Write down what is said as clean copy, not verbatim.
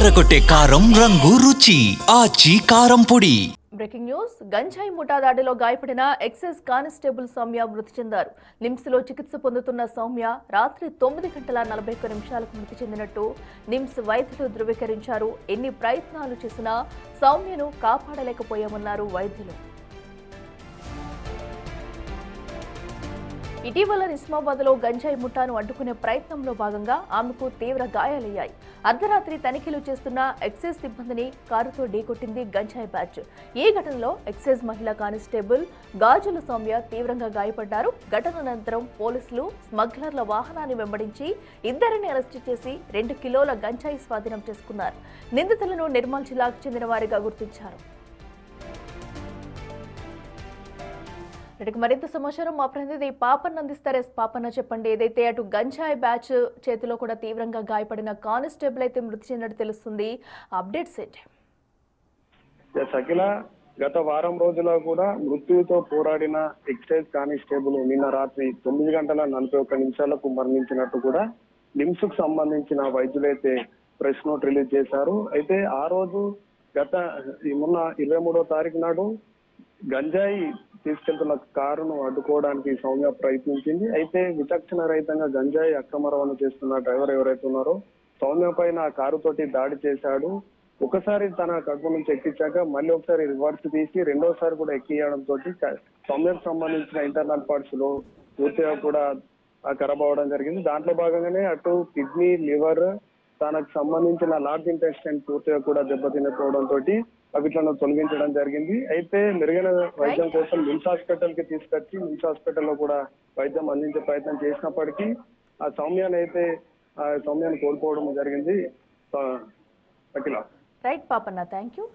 అదరకొట్టే కారం రంగు రుచి ఆచి కారం పొడి. Breaking news. గంజాయి ముఠా దాడిలో గాయపడిన ఎక్సైజ్ కానిస్టేబుల్ సౌమ్య మృతి చెందారు. నిమ్స్ లో చికిత్స పొందుతున్న సౌమ్య రాత్రి 9:41 మృతి చెందినట్టు నిమ్స్ వైద్యులు ధృవీకరించారు. ఎన్ని ప్రయత్నాలు చేసినా సౌమ్యను కాపాడలేకపోయామన్నారు వైద్యులు. ఇటీవల నిస్మాబాద్లో గంజాయి ముఠాను అడ్డుకునే ప్రయత్నంలో భాగంగా ఆమెకు తీవ్ర గాయాలయ్యాయి. అర్ధరాత్రి తనిఖీలు చేస్తున్న ఎక్సైజ్ సిబ్బందిని కారుతో ఢీకొట్టింది గంజాయి బ్యాచ్. ఈ ఘటనలో ఎక్సైజ్ మహిళా కానిస్టేబుల్ గాజుల సౌమ్య తీవ్రంగా గాయపడ్డారు. ఘటన అనంతరం పోలీసులు స్మగ్లర్ల వాహనాన్ని వెంబడించి ఇద్దరిని అరెస్టు చేసి 2 కిలోల గంజాయి స్వాధీనం చేసుకున్నారు. నిందితులను నిర్మల్ జిల్లాకు చెందిన వారిగా గుర్తించారు. మరింత సమాచారం మా ప్రతినిధి పాపన్న అందిస్తారు. పాపన్న, చెప్పండి. ఏదైతే అటు గంజాయి బ్యాచ్ చేతిలో కూడా తీవ్రంగా గాయపడిన కానిస్టేబుల్ అయితే మృతి చెందినట్టు తెలుస్తుంది. అప్డేట్స్ ఏంటి? అఖిల, గత వారం రోజుల్లో కూడా మృత్యుతో పోరాడిన ఎక్సైజ్ కానిస్టేబుల్ నిన్న రాత్రి 9:41 మరణించినట్టు కూడా నిమ్స్ కు సంబంధించిన వైద్యులైతే ప్రెస్ నోట్ రిలీజ్ చేశారు. అయితే ఆ రోజు మొన్న 23వ తారీఖు నాడు గంజాయి తీసుకెళ్తున్న కారును అడ్డుకోవడానికి సౌమ్య ప్రయత్నించింది. అయితే విచక్షణ రహితంగా గంజాయి అక్రమ రవాణా చేస్తున్న డ్రైవర్ ఎవరైతే ఉన్నారో సౌమ్య పైన ఆ కారు తోటి దాడి చేశాడు. ఒకసారి తన కడుపు నుంచి ఎక్కించాక మళ్ళీ ఒకసారి రివర్స్ తీసి రెండోసారి కూడా ఎక్కియడం తోటి సౌమ్యకు సంబంధించిన ఇంటర్నల్ పార్ట్స్ లో పూర్తిగా కూడా ఖరాబ్ అవడం జరిగింది. దాంట్లో భాగంగానే అటు కిడ్నీ, లివర్, తనకు సంబంధించిన లార్జ్ ఇంటెస్టైన్ పూర్తిగా కూడా దెబ్బతినకపోవడం తోటి వీటిలను తొలగించడం జరిగింది. అయితే మెరుగైన వైద్యం కోసం నిమ్స్ హాస్పిటల్ కి తీసుకొచ్చి నిమ్స్ హాస్పిటల్లో కూడా వైద్యం అందించే ప్రయత్నం చేసినప్పటికీ ఆ సౌమ్యాన్ని కోల్పోవడం జరిగింది. Akhila. Right Papanna, thank you.